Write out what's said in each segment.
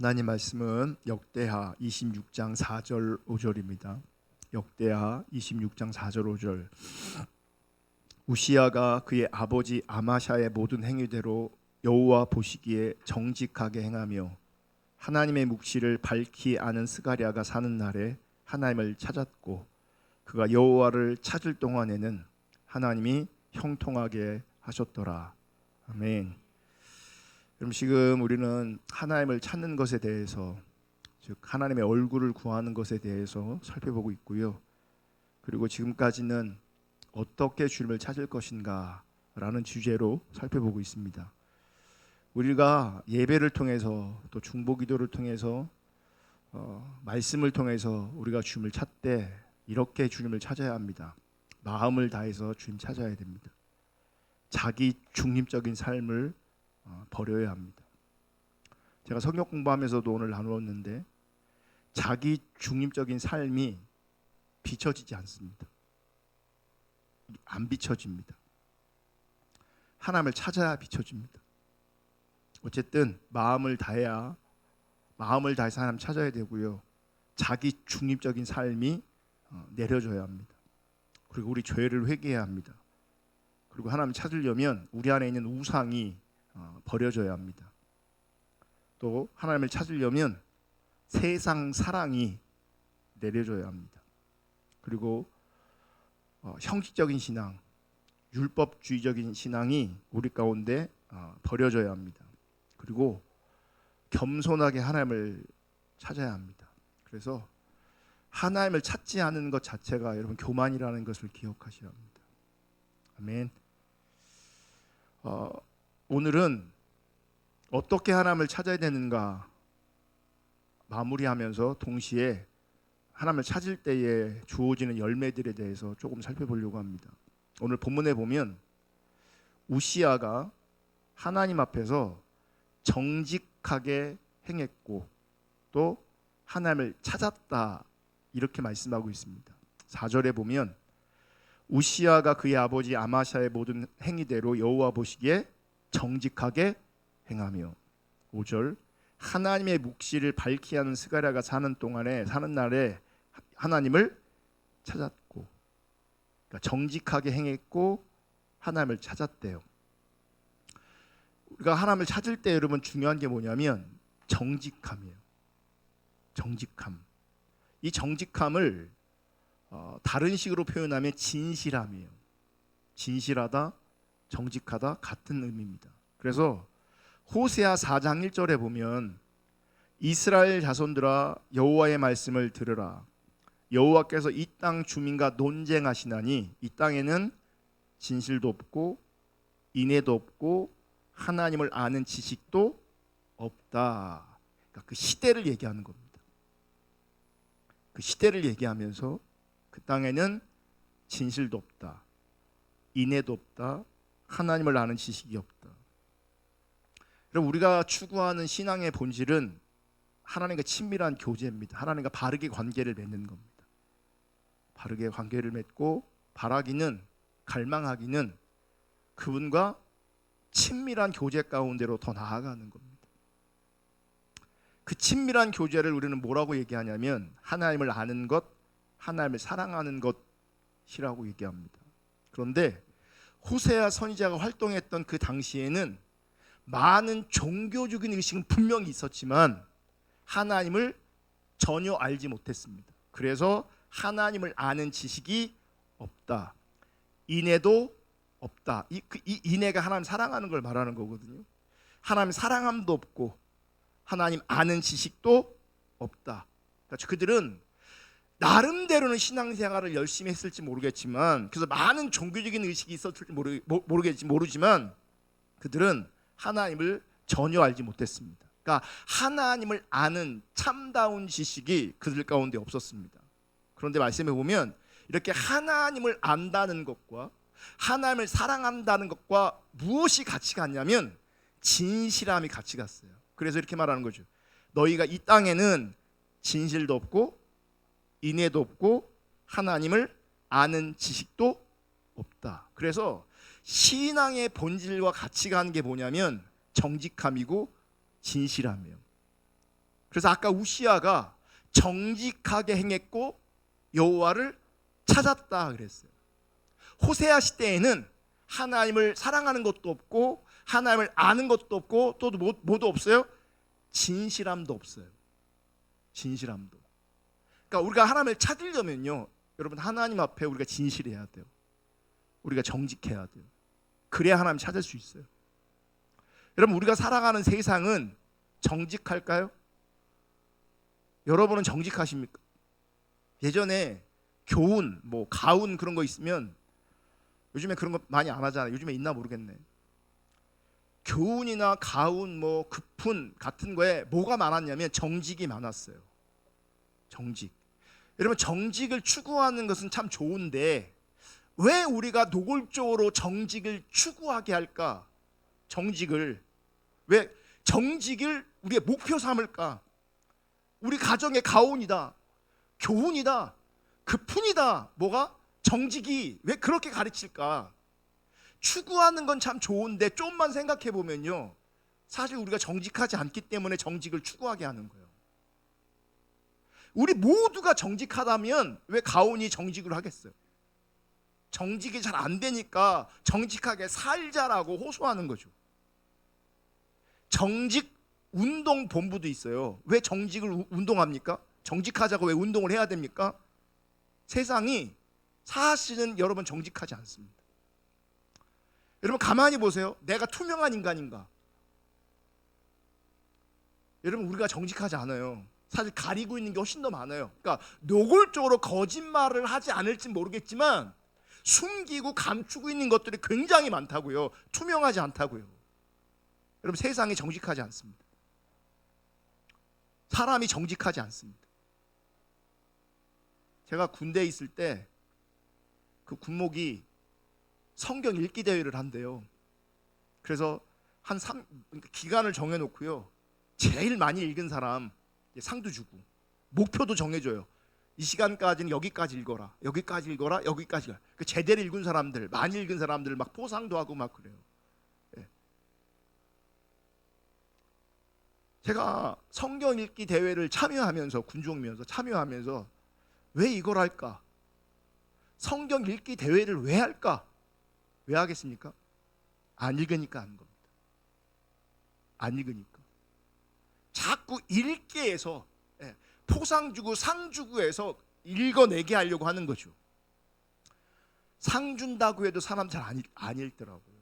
하나님 말씀은 역대하 26장 4절 5절입니다. 역대하 26장 4절 5절. 우시야가 그의 아버지 아마샤의 모든 행위대로 여호와 보시기에 정직하게 행하며 하나님의 묵시를 밝히 아는 스가랴가 사는 날에 하나님을 찾았고 그가 여호와를 찾을 동안에는 하나님이 형통하게 하셨더라. 아멘. 그럼 지금 우리는 하나님을 찾는 것에 대해서, 즉 하나님의 얼굴을 구하는 것에 대해서 살펴보고 있고요. 그리고 지금까지는 어떻게 주님을 찾을 것인가 라는 주제로 살펴보고 있습니다. 우리가 예배를 통해서 또 중보기도를 통해서 말씀을 통해서 우리가 주님을 찾되 이렇게 주님을 찾아야 합니다. 마음을 다해서 주님 찾아야 됩니다. 자기 중립적인 삶을 버려야 합니다. 제가 성경 공부하면서도 오늘 나누었는데 자기 중립적인 삶이 비춰지지 않습니다. 안 비춰집니다. 하나님을 찾아야 비춰집니다. 어쨌든 마음을 다해서 하나님 찾아야 되고요. 자기 중립적인 삶이 내려져야 합니다. 그리고 우리 죄를 회개해야 합니다. 그리고 하나님 찾으려면 우리 안에 있는 우상이 버려져야 합니다. 또 하나님을 찾으려면 세상 사랑이 내려져야 합니다. 그리고 형식적인 신앙, 율법주의적인 신앙이 우리 가운데 버려져야 합니다. 그리고 겸손하게 하나님을 찾아야 합니다. 그래서 하나님을 찾지 않은 것 자체가 여러분 교만이라는 것을 기억하셔야 합니다. 아멘. 오늘은 어떻게 하나님을 찾아야 되는가 마무리하면서 동시에 하나님을 찾을 때에 주어지는 열매들에 대해서 조금 살펴보려고 합니다. 오늘 본문에 보면 우시야가 하나님 앞에서 정직하게 행했고 또 하나님을 찾았다 이렇게 말씀하고 있습니다. 4절에 보면 우시야가 그의 아버지 아마샤의 모든 행위대로 여호와 보시기에 정직하게 행하며 5절 하나님의 묵시를 밝히 하는 스가랴가 사는 날에 하나님을 찾았고, 그러니까 정직하게 행했고 하나님을 찾았대요. 우리가 하나님을 찾을 때 여러분 중요한 게 뭐냐면 정직함이에요. 정직함. 이 정직함을 다른 식으로 표현하면 진실함이에요. 진실하다, 정직하다 같은 의미입니다. 그래서 호세아 4장 1절에 보면 이스라엘 자손들아 여호와의 말씀을 들으라. 여호와께서 이 땅 주민과 논쟁하시나니 이 땅에는 진실도 없고 인애도 없고 하나님을 아는 지식도 없다. 그러니까 그 시대를 얘기하는 겁니다. 그 시대를 얘기하면서 그 땅에는 진실도 없다, 인애도 없다, 하나님을 아는 지식이 없다. 그럼 우리가 추구하는 신앙의 본질은 하나님과 친밀한 교제입니다. 하나님과 바르게 관계를 맺는 겁니다. 바르게 관계를 맺고 바라기는, 갈망하기는 그분과 친밀한 교제 가운데로 더 나아가는 겁니다. 그 친밀한 교제를 우리는 뭐라고 얘기하냐면 하나님을 아는 것, 하나님을 사랑하는 것이라고 얘기합니다. 그런데 호세아 선지자가 활동했던 그 당시에는 많은 종교적인 의식은 분명히 있었지만 하나님을 전혀 알지 못했습니다. 그래서 하나님을 아는 지식이 없다, 인애도 없다. 이 인애가 하나님 사랑하는 걸 말하는 거거든요. 하나님 사랑함도 없고 하나님 아는 지식도 없다. 그러니까 그들은 나름대로는 신앙생활을 열심히 했을지 모르겠지만, 그래서 많은 종교적인 의식이 있었을지 모르지만 그들은 하나님을 전혀 알지 못했습니다. 그러니까 하나님을 아는 참다운 지식이 그들 가운데 없었습니다. 그런데 말씀해 보면 이렇게 하나님을 안다는 것과 하나님을 사랑한다는 것과 무엇이 같이 갔냐면 진실함이 같이 갔어요. 그래서 이렇게 말하는 거죠. 너희가 이 땅에는 진실도 없고 인애도 없고 하나님을 아는 지식도 없다. 그래서 신앙의 본질과 같이 가는 게 뭐냐면 정직함이고 진실함이에요. 그래서 아까 우시야가 정직하게 행했고 여호와를 찾았다 그랬어요. 호세아 시대에는 하나님을 사랑하는 것도 없고 하나님을 아는 것도 없고 또 뭐도 없어요? 진실함도 없어요. 진실함도. 그러니까 우리가 하나님을 찾으려면요, 여러분, 하나님 앞에 우리가 진실해야 돼요. 우리가 정직해야 돼요. 그래야 하나님 찾을 수 있어요. 여러분, 우리가 살아가는 세상은 정직할까요? 여러분은 정직하십니까? 예전에 교훈, 가훈 그런 거 있으면, 요즘에 그런 거 많이 안 하잖아요. 요즘에 있나 모르겠네. 교훈이나 가훈, 급훈 같은 거에 뭐가 많았냐면 정직이 많았어요. 정직. 여러분, 정직을 추구하는 것은 참 좋은데 왜 우리가 노골적으로 정직을 추구하게 할까? 정직을 왜 정직을 우리의 목표 삼을까? 우리 가정의 가훈이다, 교훈이다, 급훈이다. 뭐가? 정직이 왜 그렇게 가르칠까? 추구하는 건 참 좋은데 좀만 생각해 보면요, 사실 우리가 정직하지 않기 때문에 정직을 추구하게 하는 거예요. 우리 모두가 정직하다면 왜 가훈이 정직을 하겠어요? 정직이 잘 안 되니까 정직하게 살자라고 호소하는 거죠. 정직 운동 본부도 있어요. 왜 정직을 운동합니까? 정직하자고 왜 운동을 해야 됩니까? 세상이 사실은 여러분 정직하지 않습니다. 여러분 가만히 보세요. 내가 투명한 인간인가? 여러분, 우리가 정직하지 않아요. 사실 가리고 있는 게 훨씬 더 많아요. 그러니까 노골적으로 거짓말을 하지 않을지 모르겠지만 숨기고 감추고 있는 것들이 굉장히 많다고요. 투명하지 않다고요. 여러분, 세상이 정직하지 않습니다. 사람이 정직하지 않습니다. 제가 군대에 있을 때 그 군목이 성경 읽기 대회를 한대요. 그래서 기간을 정해놓고요, 제일 많이 읽은 사람 상도 주고 목표도 정해줘요. 이 시간까지는 여기까지 읽어라, 여기까지 읽어라, 여기까지. 제대로 읽은 사람들, 많이 읽은 사람들 막 포상도 하고 막 그래요. 예. 제가 성경 읽기 대회를 참여하면서, 군종이면서 참여하면서 왜 이걸 할까? 성경 읽기 대회를 왜 할까? 왜 하겠습니까? 안 읽으니까 하는 겁니다. 안 읽으니까. 자꾸 읽게 해서, 포상 주고 상 주고 해서 읽어내게 하려고 하는 거죠. 상 준다고 해도 사람 잘 안 읽더라고요.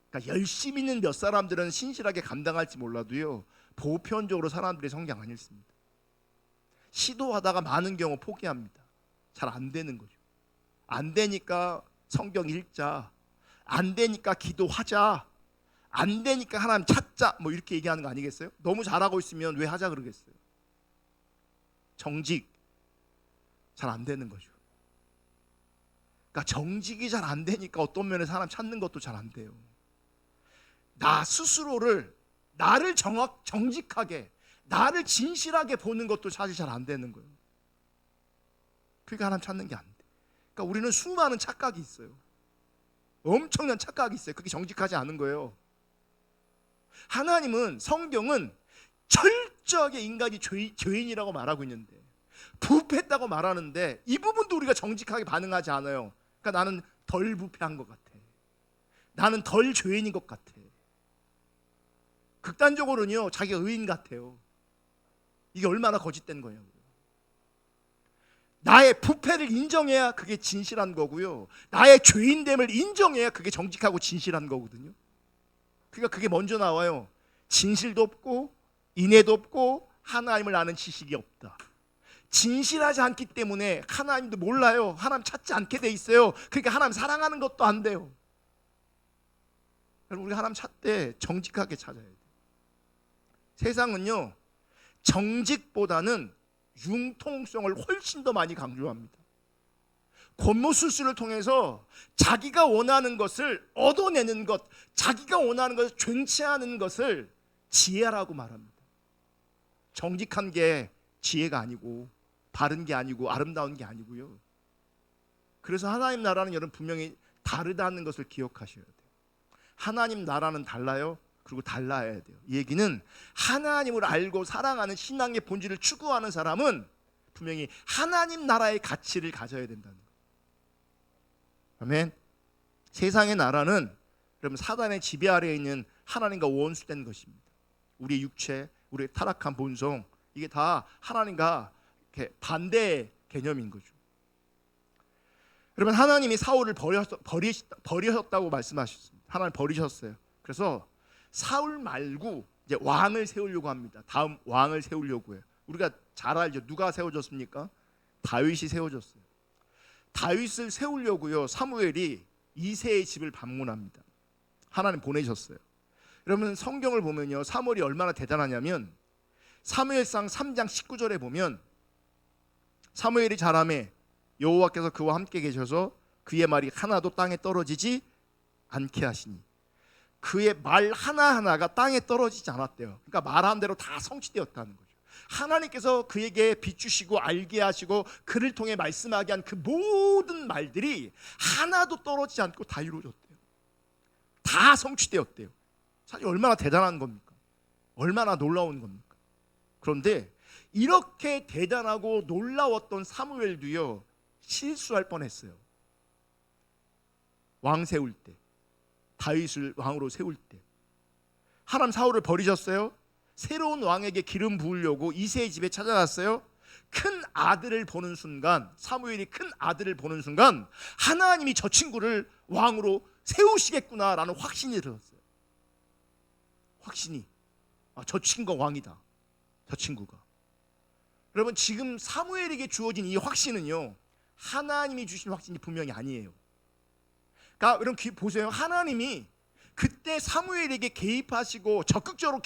그러니까 열심히 있는 몇 사람들은 신실하게 감당할지 몰라도요, 보편적으로 사람들이 성경 안 읽습니다. 시도하다가 많은 경우 포기합니다. 잘 안 되는 거죠. 안 되니까 성경 읽자, 안 되니까 기도하자, 안 되니까 하나님 찾자, 이렇게 얘기하는 거 아니겠어요? 너무 잘하고 있으면 왜 하자 그러겠어요? 정직 잘 안 되는 거죠. 그러니까 정직이 잘 안 되니까 어떤 면에 사람 찾는 것도 잘 안 돼요. 나 스스로를, 나를 정직하게, 나를 진실하게 보는 것도 사실 잘 안 되는 거예요. 그러니까 하나님 찾는 게 안 돼. 그러니까 우리는 수많은 착각이 있어요. 엄청난 착각이 있어요. 그게 정직하지 않은 거예요. 하나님은, 성경은 철저하게 인간이 죄인이라고 말하고 있는데, 부패했다고 말하는데 이 부분도 우리가 정직하게 반응하지 않아요. 그러니까 나는 덜 부패한 것 같아, 나는 덜 죄인인 것 같아. 극단적으로는요, 자기가 의인 같아요. 이게 얼마나 거짓된 거예요. 나의 부패를 인정해야 그게 진실한 거고요, 나의 죄인됨을 인정해야 그게 정직하고 진실한 거거든요. 그러니까 그게 먼저 나와요. 진실도 없고 인애도 없고 하나님을 아는 지식이 없다. 진실하지 않기 때문에 하나님도 몰라요. 하나님 찾지 않게 돼 있어요. 그러니까 하나님 사랑하는 것도 안 돼요. 여러분, 우리 하나님 찾되 정직하게 찾아야 돼요. 세상은요, 정직보다는 융통성을 훨씬 더 많이 강조합니다. 권모술수를 통해서 자기가 원하는 것을 얻어내는 것, 자기가 원하는 것을 쟁취하는 것을 지혜라고 말합니다. 정직한 게 지혜가 아니고, 바른 게 아니고, 아름다운 게 아니고요. 그래서 하나님 나라는 여러분 분명히 다르다는 것을 기억하셔야 돼요. 하나님 나라는 달라요. 그리고 달라야 돼요. 이 얘기는 하나님을 알고 사랑하는 신앙의 본질을 추구하는 사람은 분명히 하나님 나라의 가치를 가져야 된다는 거예요. 아멘. 세상의 나라는 여러분 사단의 지배 아래에 있는 하나님과 원수된 것입니다. 우리의 육체, 우리의 타락한 본성, 이게 다 하나님과 이렇게 반대의 개념인 거죠. 여러분 하나님이 사울을 버리셨다고 말씀하셨습니다. 하나님 버리셨어요. 그래서 사울 말고 이제 왕을 세우려고 합니다. 다음 왕을 세우려고 해요. 우리가 잘 알죠. 누가 세워졌습니까? 다윗이 세워졌어요. 다윗을 세우려고요. 사무엘이 이새의 집을 방문합니다. 하나님 보내셨어요. 여러분 성경을 보면요. 사무엘이 얼마나 대단하냐면 사무엘상 3장 19절에 보면 사무엘이 자라매 여호와께서 그와 함께 계셔서 그의 말이 하나도 땅에 떨어지지 않게 하시니 그의 말 하나하나가 땅에 떨어지지 않았대요. 그러니까 말한 대로 다 성취되었다는 거죠. 하나님께서 그에게 비추시고 알게 하시고 그를 통해 말씀하게 한 그 모든 말들이 하나도 떨어지지 않고 다 이루어졌대요. 다 성취되었대요. 사실 얼마나 대단한 겁니까? 얼마나 놀라운 겁니까? 그런데 이렇게 대단하고 놀라웠던 사무엘도요 실수할 뻔했어요. 왕 세울 때, 다윗을 왕으로 세울 때 하나님 사울을 버리셨어요. 새로운 왕에게 기름 부으려고 이새의 집에 찾아갔어요. 큰 아들을 보는 순간, 사무엘이 큰 아들을 보는 순간 하나님이 저 친구를 왕으로 세우시겠구나라는 확신이 들었어요. 확신이, 저 친구가 왕이다. 저 친구가. 여러분 지금 사무엘에게 주어진 이 확신은요 하나님이 주신 확신이 분명히 아니에요. 그러니까 여러분 보세요. 하나님이 그때 사무엘에게 개입하시고 적극적으로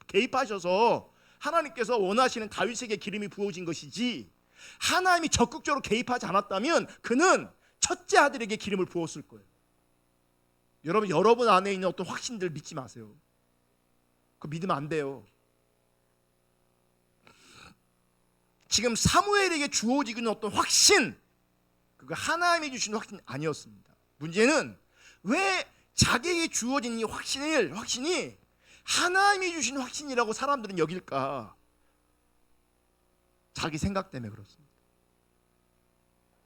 개입하셔서 하나님께서 원하시는 다윗에게 기름이 부어진 것이지, 하나님이 적극적으로 개입하지 않았다면 그는 첫째 아들에게 기름을 부었을 거예요. 여러분 안에 있는 어떤 확신들 믿지 마세요. 그거 믿으면 안 돼요. 지금 사무엘에게 주어지는 어떤 확신, 그거 하나님이 주신 확신이 아니었습니다. 문제는 왜 자기에게 주어진 이 확신이 하나님이 주신 확신이라고 사람들은 여길까? 자기 생각 때문에 그렇습니다.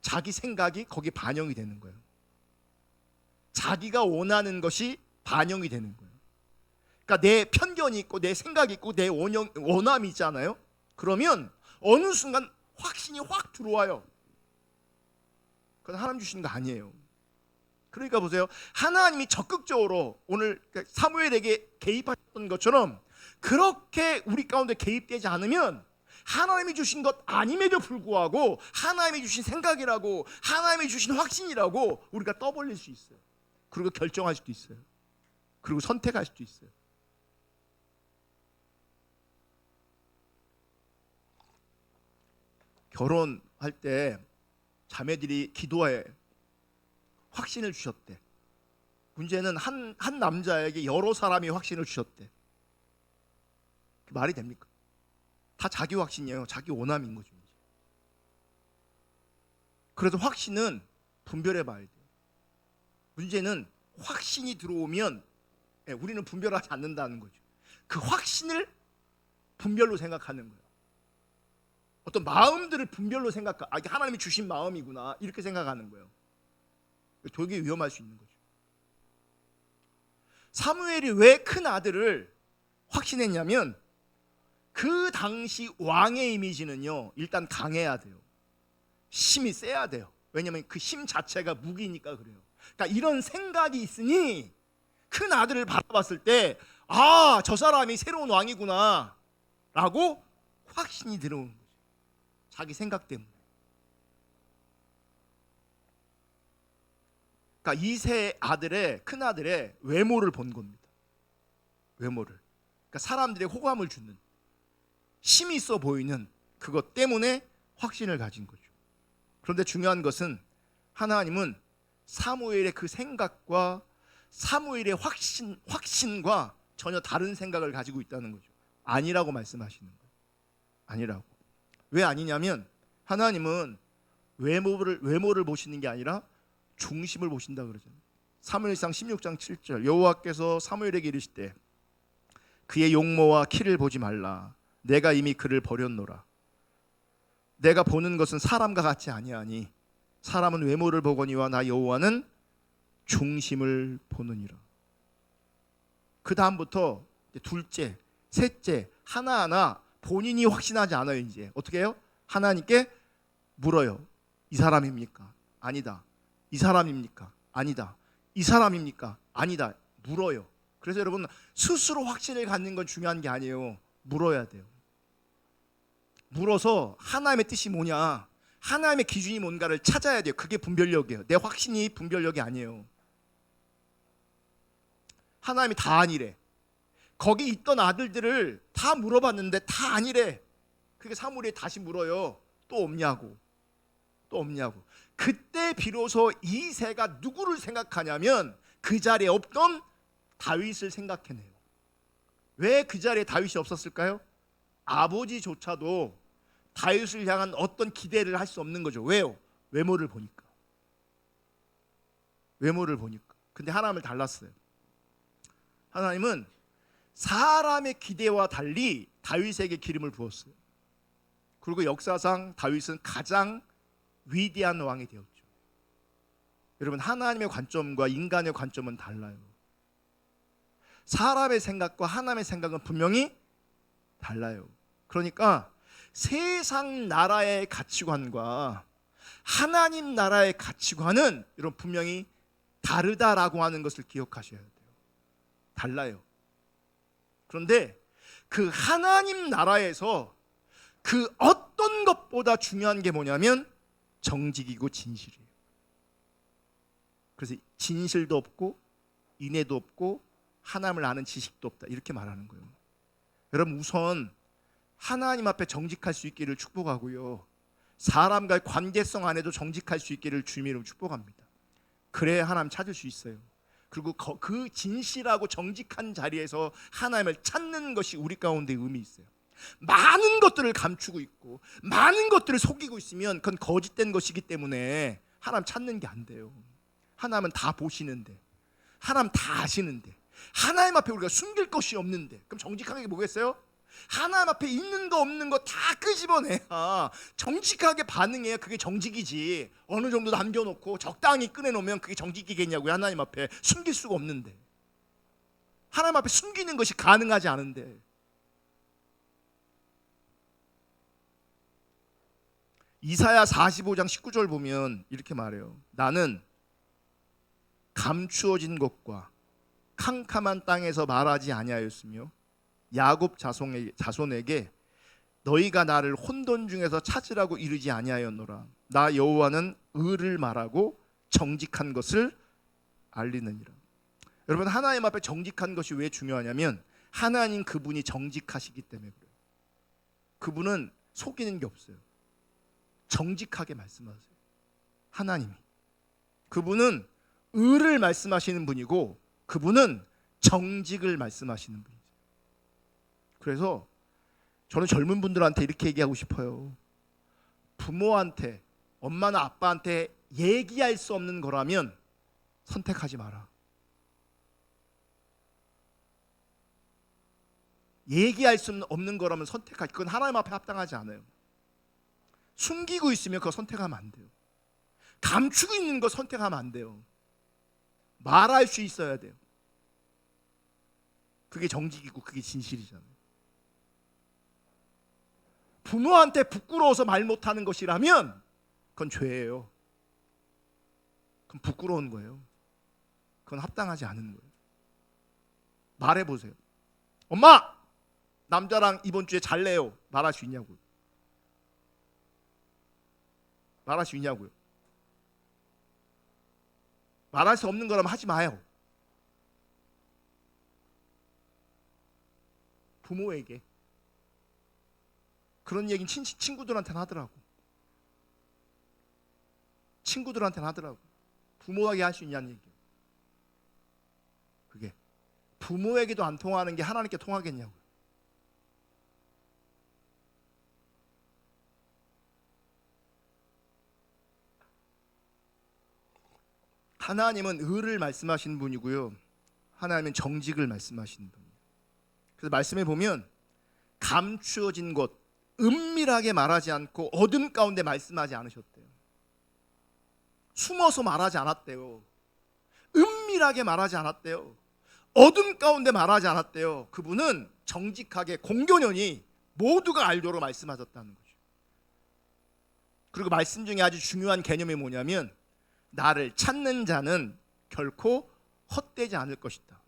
자기 생각이 거기에 반영이 되는 거예요. 자기가 원하는 것이 반영이 되는 거예요. 그러니까 내 편견이 있고 내 생각이 있고 내 원함이 있잖아요. 그러면 어느 순간 확신이 확 들어와요. 그건 하나님 주시는 거 아니에요. 그러니까 보세요. 하나님이 적극적으로 오늘 사무엘에게 개입하셨던 것처럼 그렇게 우리 가운데 개입되지 않으면 하나님이 주신 것 아님에도 불구하고 하나님이 주신 생각이라고, 하나님이 주신 확신이라고 우리가 떠벌릴 수 있어요. 그리고 결정할 수도 있어요. 그리고 선택할 수도 있어요. 결혼할 때 자매들이 기도해 확신을 주셨대. 문제는 한 남자에게 여러 사람이 확신을 주셨대. 말이 됩니까? 다 자기 확신이에요. 자기 원함인 거죠. 그래서 확신은 분별해 봐야 돼요. 문제는 확신이 들어오면 우리는 분별하지 않는다는 거죠. 그 확신을 분별로 생각하는 거예요. 어떤 마음들을 분별로 이게 하나님이 주신 마음이구나 이렇게 생각하는 거예요. 되게 위험할 수 있는 거죠. 사무엘이 왜 큰 아들을 확신했냐면 그 당시 왕의 이미지는요 일단 강해야 돼요. 힘이 세야 돼요. 왜냐하면 그 힘 자체가 무기니까 그래요. 그러니까 이런 생각이 있으니 큰 아들을 바라봤을 때 저 사람이 새로운 왕이구나 라고 확신이 들어오는 거죠. 자기 생각 때문에. 그러니까 이세 아들의, 큰 아들의 외모를 본 겁니다. 외모를. 그러니까 사람들의 호감을 주는, 힘이 있어 보이는 그것 때문에 확신을 가진 거죠. 그런데 중요한 것은 하나님은 사무엘의 그 생각과 사무엘의 확신과 전혀 다른 생각을 가지고 있다는 거죠. 아니라고 말씀하시는 거예요. 아니라고. 왜 아니냐면 하나님은 외모를 보시는 게 아니라 중심을 보신다 그러잖아요. 사무엘상 16장 7절 여호와께서 사무엘에게 이르시되 그의 용모와 키를 보지 말라. 내가 이미 그를 버렸노라. 내가 보는 것은 사람과 같지 아니하니 사람은 외모를 보거니와 나 여호와는 중심을 보느니라. 그 다음부터 둘째, 셋째 하나하나 본인이 확신하지 않아요. 이제 어떻게 해요? 하나님께 물어요. 이 사람입니까? 아니다. 이 사람입니까? 아니다. 이 사람입니까? 아니다. 물어요. 그래서 여러분, 스스로 확신을 갖는 건 중요한 게 아니에요. 물어야 돼요. 물어서 하나님의 뜻이 뭐냐, 하나님의 기준이 뭔가를 찾아야 돼요. 그게 분별력이에요. 내 확신이 분별력이 아니에요. 하나님이 다 아니래. 거기 있던 아들들을 다 물어봤는데 다 아니래. 그게 사무엘이 다시 물어요. 또 없냐고. 또 없냐고. 그때 비로소 이새가 누구를 생각하냐면 그 자리에 없던 다윗을 생각해내요. 왜 그 자리에 다윗이 없었을까요? 아버지조차도 다윗을 향한 어떤 기대를 할 수 없는 거죠. 왜요? 외모를 보니까. 외모를 보니까. 근데 하나님을 달랐어요. 하나님은 사람의 기대와 달리 다윗에게 기름을 부었어요. 그리고 역사상 다윗은 가장 위대한 왕이 되었죠. 여러분, 하나님의 관점과 인간의 관점은 달라요. 사람의 생각과 하나님의 생각은 분명히 달라요. 그러니까 세상 나라의 가치관과 하나님 나라의 가치관은 여러분 분명히 다르다라고 하는 것을 기억하셔야 돼요. 달라요. 그런데 그 하나님 나라에서 그 어떤 것보다 중요한 게 뭐냐면 정직이고 진실이에요. 그래서 진실도 없고 인애도 없고 하나님을 아는 지식도 없다, 이렇게 말하는 거예요. 여러분, 우선 하나님 앞에 정직할 수 있기를 축복하고요, 사람과의 관계성 안에도 정직할 수 있기를 주님의 이름으로 축복합니다. 그래야 하나님 찾을 수 있어요. 그리고 그 진실하고 정직한 자리에서 하나님을 찾는 것이 우리 가운데 의미 있어요. 많은 것들을 감추고 있고 많은 것들을 속이고 있으면 그건 거짓된 것이기 때문에 하나님 찾는 게 안 돼요. 하나님은 다 보시는데, 하나님 다 아시는데, 하나님 앞에 우리가 숨길 것이 없는데, 그럼 정직하게 게 뭐겠어요? 하나님 앞에 있는 거 없는 거 다 끄집어내야 정직하게 반응해야 그게 정직이지. 어느 정도 남겨놓고 적당히 꺼내놓으면 그게 정직이겠냐고요. 하나님 앞에 숨길 수가 없는데, 하나님 앞에 숨기는 것이 가능하지 않은데. 이사야 45장 19절 보면 이렇게 말해요. 나는 감추어진 것과 캄캄한 땅에서 말하지 아니하였으며 야곱 자손에게 너희가 나를 혼돈 중에서 찾으라고 이르지 아니하였노라. 나 여호와는 의를 말하고 정직한 것을 알리느니라. 여러분, 하나님 앞에 정직한 것이 왜 중요하냐면 하나님 그분이 정직하시기 때문에 그래요. 그분은 속이는 게 없어요. 정직하게 말씀하세요. 하나님이, 그분은 의를 말씀하시는 분이고 그분은 정직을 말씀하시는 분이죠. 그래서 저는 젊은 분들한테 이렇게 얘기하고 싶어요. 부모한테, 엄마나 아빠한테 얘기할 수 없는 거라면 선택하지 마라. 얘기할 수 없는 거라면 선택하지, 그건 하나님 앞에 합당하지 않아요. 숨기고 있으면 그거 선택하면 안 돼요. 감추고 있는 거 선택하면 안 돼요. 말할 수 있어야 돼요. 그게 정직이고 그게 진실이잖아요. 부모한테 부끄러워서 말 못하는 것이라면 그건 죄예요. 그건 부끄러운 거예요. 그건 합당하지 않은 거예요. 말해보세요. 엄마! 남자랑 이번 주에 잘래요. 말할 수 있냐고요. 말할 수 있냐고요. 말할 수 없는 거라면 하지 마요. 부모에게 그런 얘기는 친구들한테는 하더라고. 친구들한테는 하더라고. 부모에게 할 수 있냐는 얘기예요. 그게 부모에게도 안 통하는 게 하나님께 통하겠냐고요. 하나님은 의를 말씀하시는 분이고요, 하나님은 정직을 말씀하시는 분이에요. 그래서 말씀해 보면 감추어진 곳, 은밀하게 말하지 않고 어둠 가운데 말씀하지 않으셨대요. 숨어서 말하지 않았대요. 은밀하게 말하지 않았대요. 어둠 가운데 말하지 않았대요. 그분은 정직하게 공교년이 모두가 알도록 말씀하셨다는 거죠. 그리고 말씀 중에 아주 중요한 개념이 뭐냐면 나를 찾는 자는 결코 헛되지 않을 것이다.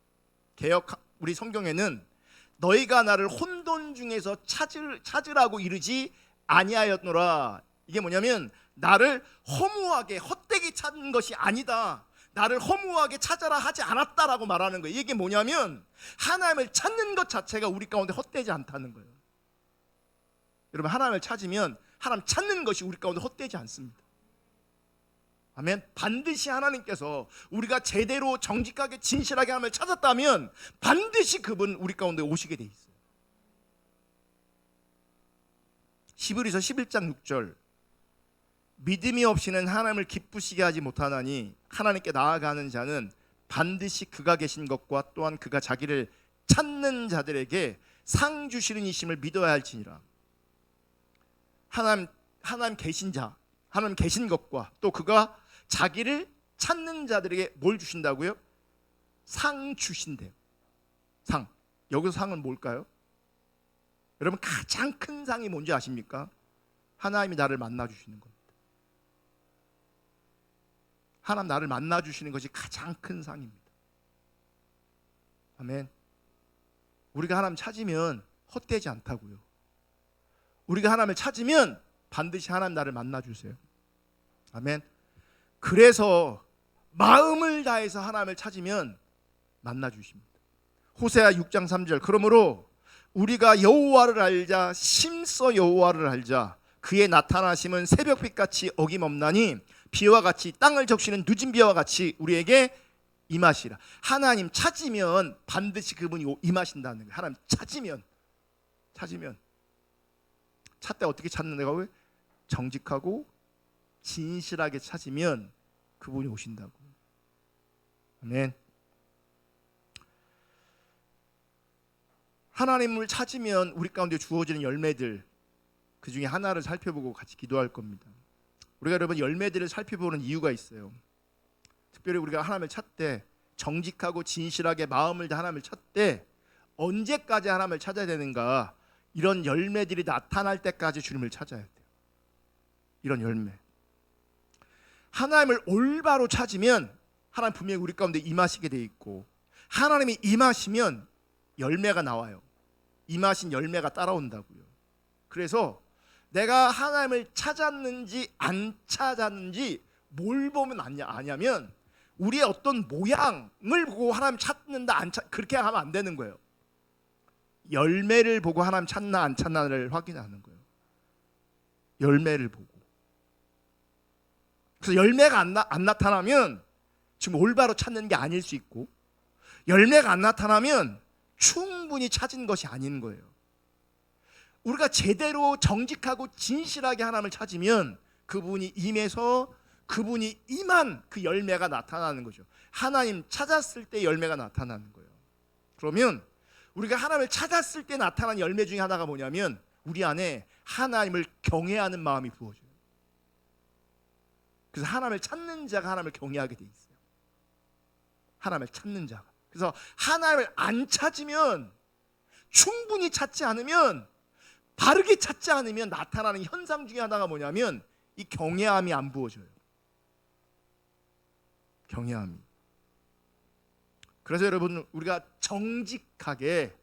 우리 성경에는 너희가 나를 혼돈 중에서 찾으라고 이르지 아니하였노라. 이게 뭐냐면 나를 허무하게 헛되게 찾는 것이 아니다. 나를 허무하게 찾아라 하지 않았다라고 말하는 거예요. 이게 뭐냐면 하나님을 찾는 것 자체가 우리 가운데 헛되지 않다는 거예요. 여러분, 하나님을 찾으면 하나님 찾는 것이 우리 가운데 헛되지 않습니다. 아멘. 반드시 하나님께서 우리가 제대로 정직하게 진실하게 하나님을 찾았다면 반드시 그분 우리 가운데 오시게 돼 있어요. 히브리서 11장 6절 믿음이 없이는 하나님을 기쁘시게 하지 못하나니 하나님께 나아가는 자는 반드시 그가 계신 것과 또한 그가 자기를 찾는 자들에게 상 주시는 이심을 믿어야 할지니라. 하나님 계신 자, 하나님 계신 것과 또 그가 자기를 찾는 자들에게 뭘 주신다고요? 상 주신대요. 상. 여기서 상은 뭘까요? 여러분, 가장 큰 상이 뭔지 아십니까? 하나님이 나를 만나 주시는 겁니다. 하나님 나를 만나 주시는 것이 가장 큰 상입니다. 아멘. 우리가 하나님 찾으면 헛되지 않다고요. 우리가 하나님을 찾으면 반드시 하나님 나를 만나 주세요. 아멘. 그래서 마음을 다해서 하나님을 찾으면 만나 주십니다. 호세아 6장 3절 그러므로 우리가 여호와를 알자 심써 여호와를 알자 그의 나타나심은 새벽빛같이 어김없나니 비와 같이 땅을 적시는 늦은 비와 같이 우리에게 임하시라. 하나님 찾으면 반드시 그분이 임하신다는 거예요. 하나님 찾으면 찾되 어떻게 찾는다고요? 정직하고 진실하게 찾으면 그분이 오신다고. 아멘. 하나님을 찾으면 우리 가운데 주어지는 열매들 그 중에 하나를 살펴보고 같이 기도할 겁니다. 우리가 여러분 열매들을 살펴보는 이유가 있어요. 특별히 우리가 하나님을 찾되 정직하고 진실하게 마음을 다 하나님을 찾되 언제까지 하나님을 찾아야 되는가? 이런 열매들이 나타날 때까지 주님을 찾아야 돼요. 이런 열매. 하나님을 올바로 찾으면 하나님 분명히 우리 가운데 임하시게 돼 있고 하나님이 임하시면 열매가 나와요. 임하신 열매가 따라온다고요. 그래서 내가 하나님을 찾았는지 안 찾았는지 뭘 보면 아냐면 우리의 어떤 모양을 보고 하나님 찾는다 안 찾 그렇게 하면 안 되는 거예요. 열매를 보고 하나님 찾나 안 찾나를 확인하는 거예요. 열매를 보고. 그래서 열매가 안 나타나면 지금 올바로 찾는 게 아닐 수 있고 열매가 안 나타나면 충분히 찾은 것이 아닌 거예요. 우리가 제대로 정직하고 진실하게 하나님을 찾으면 그분이 임해서 그분이 임한 그 열매가 나타나는 거죠. 하나님 찾았을 때 열매가 나타나는 거예요. 그러면 우리가 하나님을 찾았을 때 나타난 열매 중에 하나가 뭐냐면 우리 안에 하나님을 경외하는 마음이 부어져요. 그래서 하나님을 찾는 자가 하나님을 경외하게 돼 있어요. 하나님을 찾는 자가. 그래서 하나님을 안 찾으면 충분히 찾지 않으면 바르게 찾지 않으면 나타나는 현상 중에 하나가 뭐냐면 이 경외함이 안 부어져요. 경외함이. 그래서 여러분 우리가 정직하게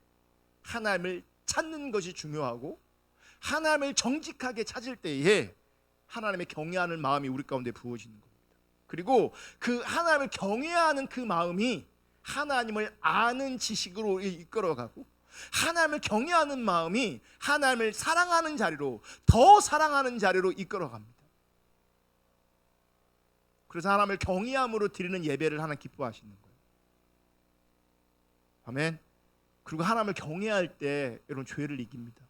하나님을 찾는 것이 중요하고 하나님을 정직하게 찾을 때에 하나님의 경외하는 마음이 우리 가운데 부어지는 겁니다. 그리고 그 하나님을 경외하는 그 마음이 하나님을 아는 지식으로 이끌어가고 하나님을 경외하는 마음이 하나님을 사랑하는 자리로 더 사랑하는 자리로 이끌어갑니다. 그래서 하나님을 경외함으로 드리는 예배를 하나님 기뻐하시는 거예요. 아멘. 그리고 하나님을 경외할 때 여러분 죄를 이깁니다.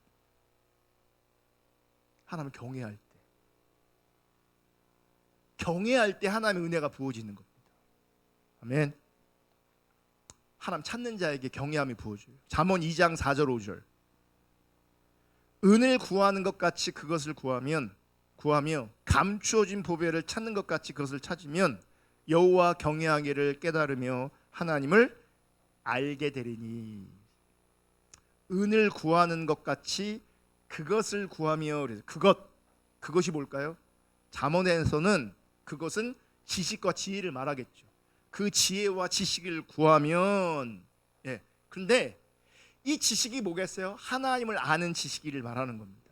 하나님을 경외할 때. 경외할 때 하나님의 은혜가 부어지는 겁니다. 아멘. 하나님 찾는 자에게 경외함이 부어져요. 잠언 2장 4절 5절. 은을 구하는 것 같이 그것을 구하며 감추어진 보배를 찾는 것 같이 그것을 찾으면 여호와 경외하기를 깨달으며 하나님을 알게 되리니. 은을 구하는 것 같이 그것을 구하며. 그것이 뭘까요? 잠언에서는 그것은 지식과 지혜를 말하겠죠. 그 지혜와 지식을 구하면, 그런데 이 지식이 뭐겠어요? 하나님을 아는 지식을 말하는 겁니다.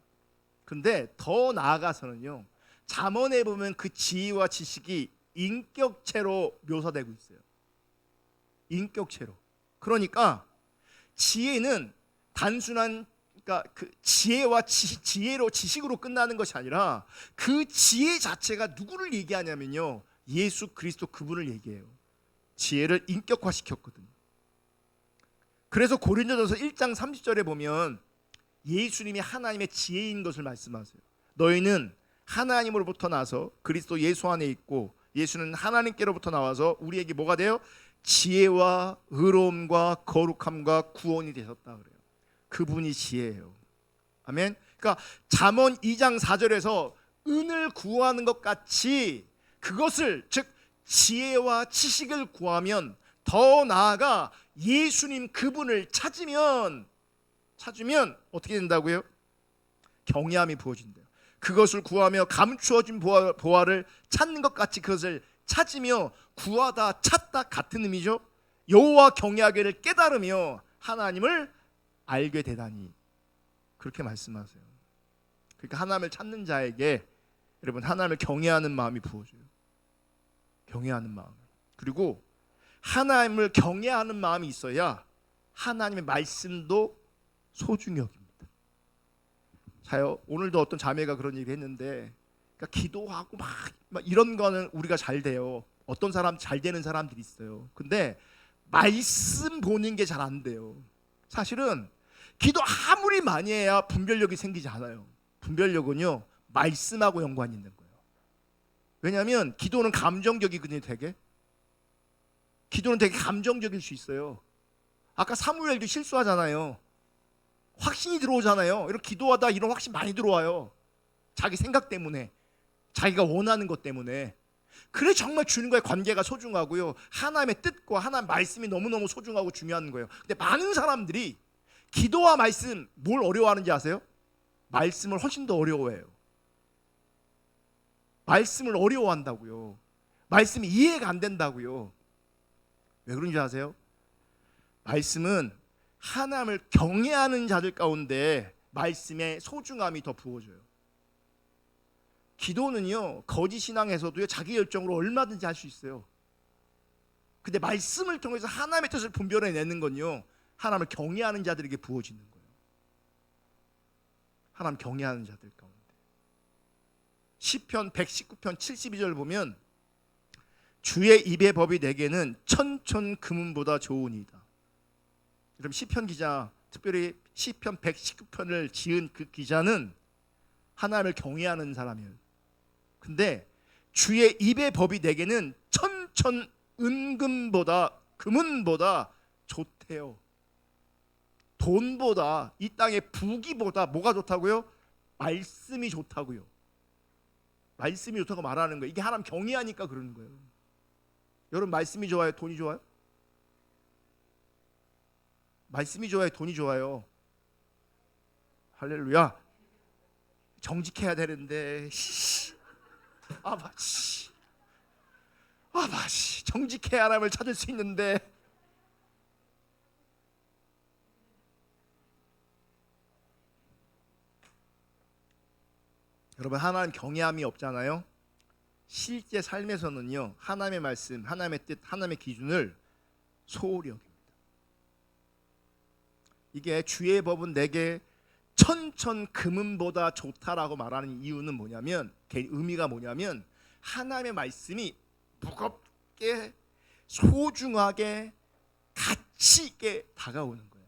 근데 더 나아가서는요, 잠언에 보면 그 지혜와 지식이 인격체로 묘사되고 있어요. 인격체로. 그러니까 지혜는 단순한, 그러니까 그 지혜로 지식으로 끝나는 것이 아니라 그 지혜 자체가 누구를 얘기하냐면요, 예수 그리스도 그분을 얘기해요. 지혜를 인격화시켰거든요. 그래서 고린도전서 1장 30절에 보면 예수님이 하나님의 지혜인 것을 말씀하세요. 너희는 하나님으로부터 나서 그리스도 예수 안에 있고 예수는 하나님께로부터 나와서 우리에게 뭐가 돼요? 지혜와 의로움과 거룩함과 구원이 되셨다 그래요. 그분이 지혜예요. 아멘. 그러니까 잠언 2장 4절에서 은을 구하는 것 같이 그것을, 즉 지혜와 지식을 구하면, 더 나아가 예수님 그분을 찾으면 어떻게 된다고요? 경외함이 부어진대요. 그것을 구하며 감추어진 보화를 찾는 것 같이 그것을 찾으며, 구하다 찾다 같은 의미죠. 여호와 경외하기를 깨달으며 하나님을 알게 되다니, 그렇게 말씀하세요. 그러니까 하나님을 찾는 자에게 여러분 하나님을 경외하는 마음이 부어져요. 경외하는 마음. 그리고 하나님을 경외하는 마음이 있어야 하나님의 말씀도 소중히 여깁니다. 자요, 오늘도 어떤 자매가 그런 얘기를 했는데, 그러니까 기도하고 막 이런 거는 우리가 잘 돼요. 어떤 사람 잘 되는 사람들이 있어요. 근데 말씀 보는 게 잘 안 돼요. 사실은 기도 아무리 많이 해야 분별력이 생기지 않아요. 분별력은요, 말씀하고 연관이 있는 거예요. 왜냐하면 기도는 감정적이거든요. 기도는 되게 감정적일 수 있어요. 아까 사무엘도 실수하잖아요. 확신이 들어오잖아요. 이런 기도하다 이런 확신 많이 들어와요. 자기 생각 때문에, 자기가 원하는 것 때문에. 그래 정말 주님과의 관계가 소중하고요, 하나님의 뜻과 하나님의 말씀이 너무너무 소중하고 중요한 거예요. 근데 많은 사람들이 기도와 말씀 뭘 어려워하는지 아세요? 말씀을 훨씬 더 어려워해요. 말씀을 어려워한다고요. 말씀이 이해가 안 된다고요. 왜 그런지 아세요? 말씀은 하나님을 경외하는 자들 가운데 말씀의 소중함이 더 부어져요. 기도는요, 거짓 신앙에서도요, 자기 열정으로 얼마든지 할 수 있어요. 근데 말씀을 통해서 하나님의 뜻을 분별해내는 건요, 하나님을 경외하는 자들에게 부어지는 거예요. 하나님 경외하는 자들 가운데. 시편 119편 72절 보면 주의 입의 법이 내게는 천천 금은보다 좋으니이다. 여러분 시편 기자, 특별히 시편 119편을 지은 그 기자는 하나님을 경외하는 사람이에요. 근데 주의 입의 법이 내게는 천천 은금보다, 금은보다 좋대요. 돈보다, 이 땅의 부귀보다 뭐가 좋다고요? 말씀이 좋다고요. 말씀이 좋다고 말하는 거예요. 이게 하나님 경외하니까 그러는 거예요. 여러분 말씀이 좋아요? 돈이 좋아요? 말씀이 좋아요? 돈이 좋아요? 할렐루야. 정직해야 되는데 정직해야 하나님을 찾을 수 있는데 여러분 하나님 경외함이 없잖아요. 실제 삶에서는요, 하나님의 말씀, 하나님의 뜻, 하나님의 기준을 소홀히 여깁니다. 이게 주의 법은 내게 천천 금은보다 좋다라고 말하는 이유는 뭐냐면, 의미가 뭐냐면 하나님의 말씀이 무겁게 소중하게 가치 있게 다가오는 거예요.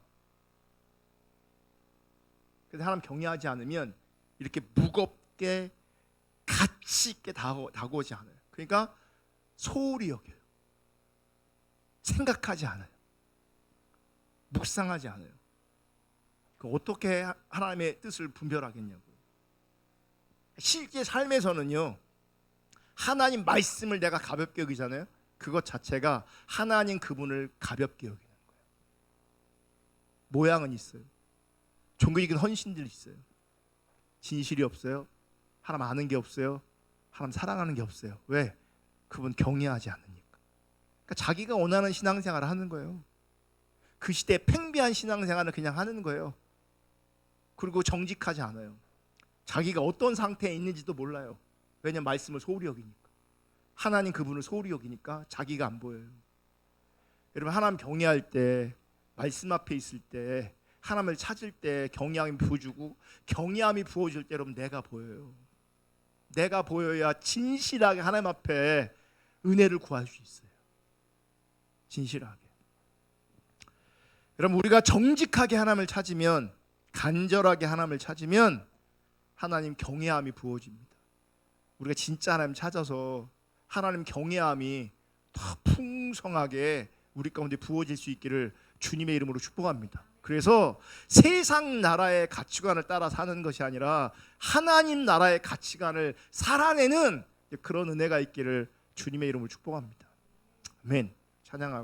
그래서 하나님 경외하지 않으면 이렇게 무겁게 가치 있게 다가오지 않아요. 그러니까 소홀히 여겨요. 생각하지 않아요. 묵상하지 않아요. 어떻게 하나님의 뜻을 분별하겠냐고요. 실제 삶에서는요, 하나님 말씀을 내가 가볍게 여기잖아요. 그것 자체가 하나님 그분을 가볍게 여기는 거예요. 모양은 있어요. 종교적인 헌신들이 있어요. 진실이 없어요. 하나님 아는 게 없어요. 하나님 사랑하는 게 없어요. 왜? 그분 경외하지 않으니까. 그러니까 자기가 원하는 신앙생활을 하는 거예요. 그 시대에 팽배한 신앙생활을 그냥 하는 거예요. 그리고 정직하지 않아요. 자기가 어떤 상태에 있는지도 몰라요. 왜냐하면 말씀을 소홀히 여기니까. 하나님 그분을 소홀히 여기니까 자기가 안 보여요. 여러분, 하나님 경외할 때, 말씀 앞에 있을 때, 하나님을 찾을 때 경외함이 부어주고, 경외함이 부어질 때 여러분 내가 보여요. 내가 보여야 진실하게 하나님 앞에 은혜를 구할 수 있어요. 진실하게. 여러분, 우리가 정직하게 하나님을 찾으면, 간절하게 하나님을 찾으면 하나님 경외함이 부어집니다. 우리가 진짜 하나님 찾아서 하나님 경외함이 더 풍성하게 우리 가운데 부어질 수 있기를 주님의 이름으로 축복합니다. 그래서 세상 나라의 가치관을 따라 사는 것이 아니라 하나님 나라의 가치관을 살아내는 그런 은혜가 있기를 주님의 이름으로 축복합니다. 아멘. 찬양하고